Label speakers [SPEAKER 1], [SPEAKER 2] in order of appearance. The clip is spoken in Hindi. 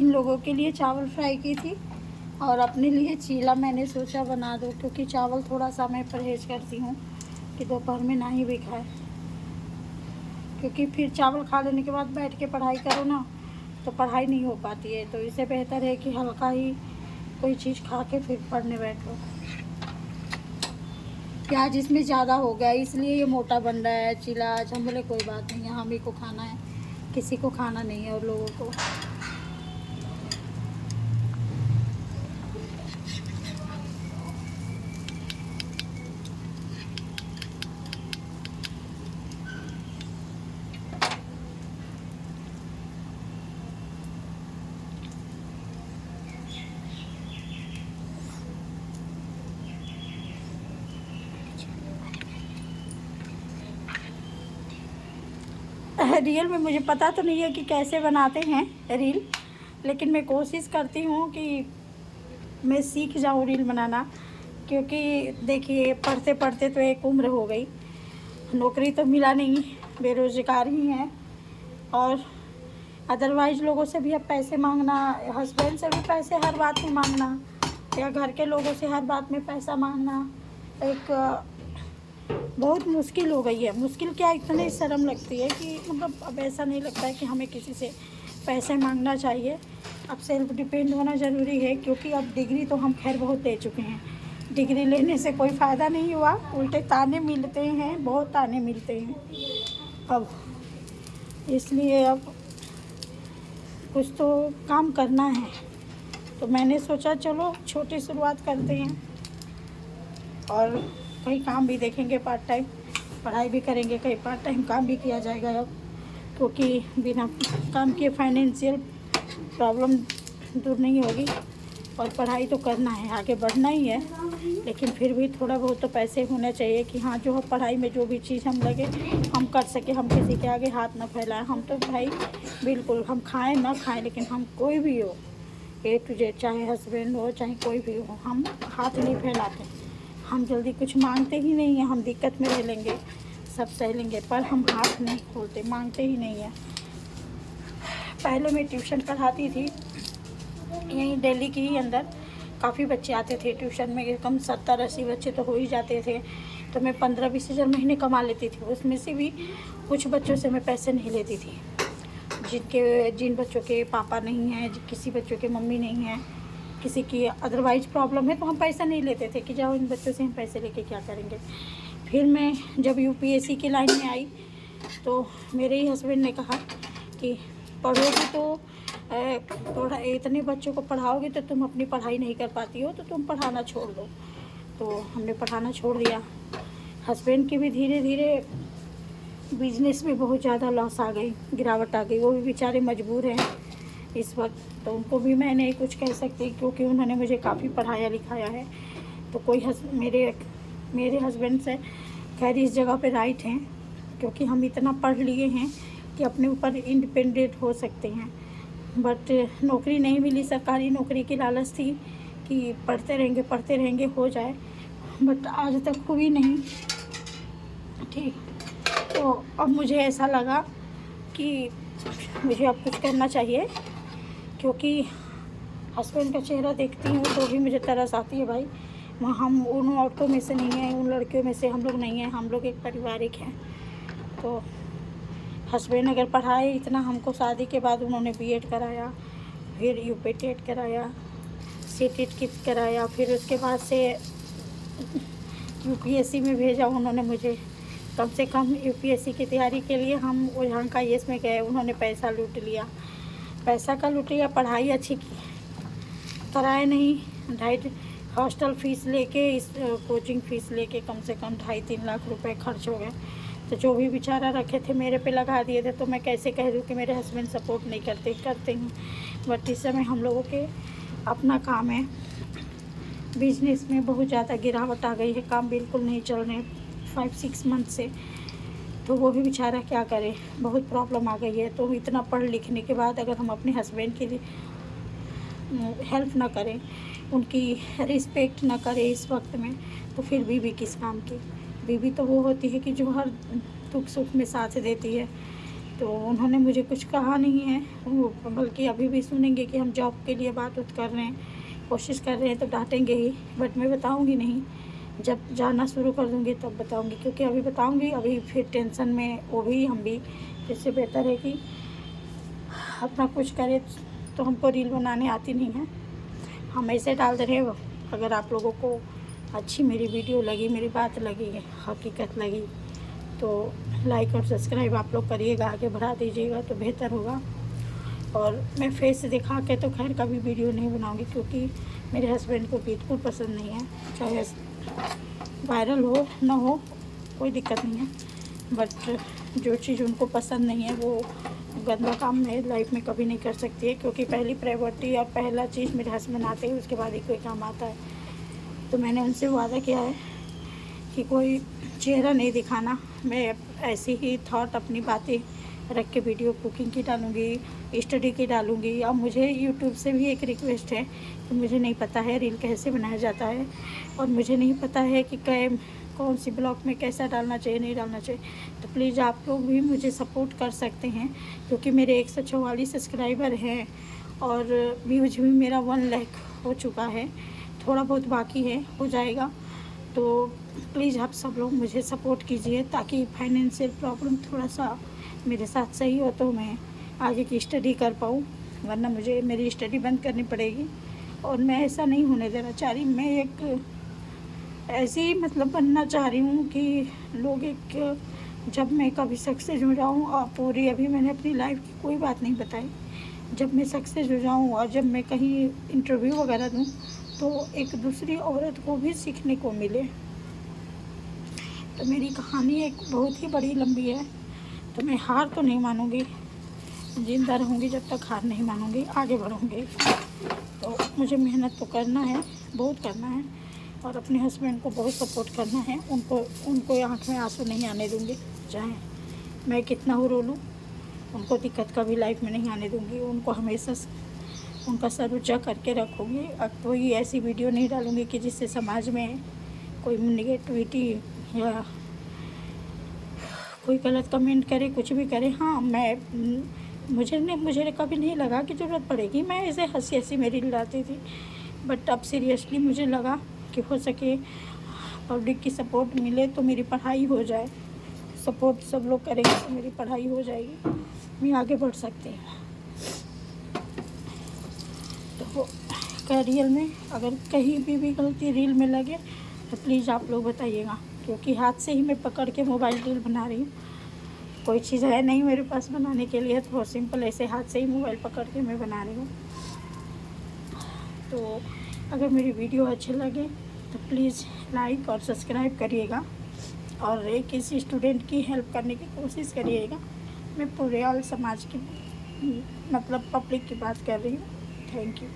[SPEAKER 1] इन लोगों के लिए चावल फ्राई की थी और अपने लिए चीला मैंने सोचा बना दूँ, क्योंकि चावल थोड़ा सा मैं परहेज़ करती हूँ कि दोपहर में ना ही भी खाए, क्योंकि फिर चावल खा लेने के बाद बैठ के पढ़ाई करो ना तो पढ़ाई नहीं हो पाती है। तो इससे बेहतर है कि हल्का ही कोई चीज़ खा के फिर पढ़ने बैठो। प्याज इसमें ज़्यादा हो गया इसलिए ये मोटा बन रहा है चीला आज। हम बोले कोई बात नहीं है, हम ही को खाना है, किसी को खाना नहीं है और लोगों को। रील में मुझे पता तो नहीं है कि कैसे बनाते हैं रील, लेकिन मैं कोशिश करती हूँ कि मैं सीख जाऊँ रील बनाना। क्योंकि देखिए पढ़ते पढ़ते तो एक उम्र हो गई, नौकरी तो मिला नहीं, बेरोज़गार ही हैं, और अदरवाइज़ लोगों से भी अब पैसे मांगना, हस्बैंड से भी पैसे हर बात में मांगना, या घर के लोगों से हर बात में पैसा मांगना एक बहुत मुश्किल हो गई है। मुश्किल क्या, इतनी शर्म लगती है कि मतलब अब ऐसा नहीं लगता है कि हमें किसी से पैसे मांगना चाहिए। अब सेल्फ डिपेंड होना ज़रूरी है, क्योंकि अब डिग्री तो हम खैर बहुत दे चुके हैं, डिग्री लेने से कोई फ़ायदा नहीं हुआ, उल्टे ताने मिलते हैं, बहुत ताने मिलते हैं अब। इसलिए अब कुछ तो काम करना है, तो मैंने सोचा चलो छोटी शुरुआत करते हैं और कहीं काम भी देखेंगे पार्ट टाइम, पढ़ाई भी करेंगे, कहीं पार्ट टाइम काम भी किया जाएगा अब, क्योंकि बिना काम के फाइनेंशियल प्रॉब्लम दूर नहीं होगी। और पढ़ाई तो करना है, आगे बढ़ना ही है, लेकिन फिर भी थोड़ा बहुत तो पैसे होने चाहिए कि हाँ जो पढ़ाई में जो भी चीज़ हम लगे हम कर सके, हम किसी के आगे हाथ ना फैलाएं। हम तो भाई बिल्कुल, हम खाएं ना खाएं, लेकिन हम कोई भी हो, ए टू जेड, चाहे हस्बैंड हो चाहे कोई भी हो, हम हाथ नहीं फैलाते। हम जल्दी कुछ मांगते ही नहीं हैं, हम दिक्कत में रह लेंगे, सब सह लेंगे, पर हम हाथ नहीं खोलते, मांगते ही नहीं हैं। पहले मैं ट्यूशन पढ़ाती थी यहीं दिल्ली के ही अंदर, काफ़ी बच्चे आते थे ट्यूशन में, कम 70-80 बच्चे तो हो ही जाते थे। तो मैं 15-20 हज़ार महीने कमा लेती थी। उसमें से भी कुछ बच्चों से मैं पैसे नहीं लेती थी, जिन बच्चों के पापा नहीं हैं, किसी बच्चों के मम्मी नहीं है, किसी की अदरवाइज प्रॉब्लम है, तो हम पैसा नहीं लेते थे कि जाओ इन बच्चों से हम पैसे लेके क्या करेंगे। फिर मैं जब यूपीएससी की लाइन में आई तो मेरे ही हस्बैंड ने कहा कि पढ़ोगी तो थोड़ा इतने बच्चों को पढ़ाओगे तो तुम अपनी पढ़ाई नहीं कर पाती हो, तो तुम पढ़ाना छोड़ दो। तो हमने पढ़ाना छोड़ दिया। हस्बैंड की भी धीरे धीरे बिजनेस में बहुत ज़्यादा लॉस आ गई, गिरावट आ गई, वो भी बेचारे मजबूर हैं इस वक्त, तो उनको भी मैं नहीं कुछ कह सकती, क्योंकि उन्होंने मुझे काफ़ी पढ़ाया लिखाया है। तो कोई मेरे हस्बैंड से खैर इस जगह पे राइट हैं, क्योंकि हम इतना पढ़ लिए हैं कि अपने ऊपर इंडिपेंडेंट हो सकते हैं। बट नौकरी नहीं मिली, सरकारी नौकरी की लालच थी कि पढ़ते रहेंगे हो जाए, बट आज तक हुई नहीं। ठीक, तो अब मुझे ऐसा लगा कि मुझे अब कुछ करना चाहिए, क्योंकि हस्बैंड का चेहरा देखती हूँ तो भी मुझे तरस आती है भाई। हम उन औरतों में से नहीं हैं, उन लड़कियों में से हम लोग नहीं हैं, हम लोग एक पारिवारिक हैं। तो हस्बैंड अगर पढ़ाए इतना, हमको शादी के बाद उन्होंने बीएड कराया, फिर यूपी टेट कराया, सीटेट की कराया, फिर उसके बाद से यूपीएससी में भेजा उन्होंने मुझे। कम से कम यूपीएससी की तैयारी के लिए हम ओझान का येस में गए, उन्होंने पैसा लूट लिया, पैसा का लूट लिया, पढ़ाई अच्छी की कराए नहीं, हॉस्टल फीस लेके, इस कोचिंग फीस लेके कम से कम 2.5-3 लाख रुपए खर्च हो गए। तो जो भी बेचारा रखे थे मेरे पे लगा दिए थे। तो मैं कैसे कह दूँ कि मेरे हस्बैंड सपोर्ट नहीं करते हैं। बट इस समय हम लोगों के अपना काम है, बिजनेस में बहुत ज़्यादा गिरावट आ गई है, काम बिल्कुल नहीं चल रहे 5-6 मंथ से। तो वो भी बेचारा क्या करे, बहुत प्रॉब्लम आ गई है। तो इतना पढ़ लिखने के बाद अगर हम अपने हस्बैंड के लिए हेल्प ना करें, उनकी रिस्पेक्ट ना करें इस वक्त में, तो फिर बीवी किस काम की। बीवी तो वो होती है कि जो हर दुख सुख में साथ देती है। तो उन्होंने मुझे कुछ कहा नहीं है, वो बल्कि अभी भी सुनेंगे कि हम जॉब के लिए बात कर रहे हैं, कोशिश कर रहे हैं, तो डांटेंगे ही, बट मैं बताऊंगी नहीं। जब जाना शुरू कर दूंगी तब बताऊंगी, क्योंकि अभी बताऊंगी अभी फिर टेंशन में वो भी हम भी। इससे बेहतर है कि अपना कुछ करे। तो हमको रील बनाने आती नहीं है, हम ऐसे डाल दे रहे हो। अगर आप लोगों को अच्छी मेरी वीडियो लगी, मेरी बात लगी, हकीकत लगी, तो लाइक और सब्सक्राइब आप लोग करिएगा, आगे बढ़ा दीजिएगा तो बेहतर होगा। और मैं फेस दिखा के तो खैर कभी वीडियो नहीं बनाऊंगी, क्योंकि मेरे हस्बैंड को बिल्कुल पसंद नहीं है। चाहे वायरल हो ना हो कोई दिक्कत नहीं है, बट जो चीज़ उनको पसंद नहीं है वो गंदा काम मैं लाइफ में कभी नहीं कर सकती है, क्योंकि पहली प्रायोरिटी और पहला चीज़ मेरे हस्बैंड आते हैं, उसके बाद ही कोई काम आता है। तो मैंने उनसे वादा किया है कि कोई चेहरा नहीं दिखाना, मैं ऐसी ही थॉट अपनी बातें रख के वीडियो कुकिंग की डालूँगी, स्टडी की डालूँगी। अब मुझे यूट्यूब से भी एक रिक्वेस्ट है कि मुझे नहीं पता है रील कैसे बनाया जाता है, और मुझे नहीं पता है कि कौन सी ब्लॉग में कैसा डालना चाहिए, नहीं डालना चाहिए। तो प्लीज़ आप लोग भी मुझे सपोर्ट कर सकते हैं, क्योंकि मेरे 144 सब्सक्राइबर हैं और व्यूज भी मेरा 1 लाख हो चुका है, थोड़ा बहुत बाकी है, हो जाएगा। तो प्लीज़ आप सब लोग मुझे सपोर्ट कीजिए, ताकि फाइनेंशियल प्रॉब्लम थोड़ा सा मेरे साथ सही हो तो मैं आगे की स्टडी कर पाऊँ, वरना मुझे मेरी स्टडी बंद करनी पड़ेगी। और मैं ऐसा नहीं होने देना चाह रही, मैं एक ऐसी मतलब बनना चाह रही हूँ कि लोग एक, जब मैं कभी सक्सेस हो जाऊँ, और पूरी अभी मैंने अपनी लाइफ की कोई बात नहीं बताई, जब मैं सक्सेस हो जाऊँ और जब मैं कहीं इंटरव्यू वगैरह दूँ, तो एक दूसरी औरत को भी सीखने को मिले। तो मेरी कहानी एक बहुत ही बड़ी लंबी है, तो मैं हार तो नहीं मानूंगी, जिंदा रहूँगी जब तक हार नहीं मानूंगी, आगे बढ़ूँगी। तो मुझे मेहनत तो करना है, बहुत करना है, और अपने हस्बैंड को बहुत सपोर्ट करना है। उनको आँख में आंसू नहीं आने दूँगी, चाहे मैं कितना हो रो लूँ, उनको दिक्कत कभी लाइफ में नहीं आने दूँगी। उनको हमेशा उनका सर ऊँचा करके रखूँगी। अब कोई ऐसी वीडियो नहीं डालूँगी कि जिससे समाज में कोई नेगेटिविटी या कोई गलत कमेंट करे, कुछ भी करे। हाँ, मुझे कभी नहीं लगा कि ज़रूरत पड़ेगी, मैं ऐसे हंसी हंसी मेरी डालती थी, बट अब सीरियसली मुझे लगा कि हो सके पब्लिक की सपोर्ट मिले तो मेरी पढ़ाई हो जाए। सपोर्ट सब लोग करेंगे तो मेरी पढ़ाई हो जाएगी, मैं आगे बढ़ सकती हूँ। तो कैरियर में अगर कहीं भी गलती रील में लगे तो प्लीज़ आप लोग बताइएगा, क्योंकि हाथ से ही मैं पकड़ के मोबाइल रील बना रही हूँ। कोई चीज़ है नहीं मेरे पास बनाने के लिए, तो बहुत सिंपल ऐसे हाथ से ही मोबाइल पकड़ के मैं बना रही हूँ। तो अगर मेरी वीडियो अच्छे लगे तो प्लीज़ लाइक और सब्सक्राइब करिएगा, और एक इस स्टूडेंट की हेल्प करने की कोशिश करिएगा। मैं पूरे ऑल समाज की मतलब पब्लिक की बात कर रही हूँ। Thank you.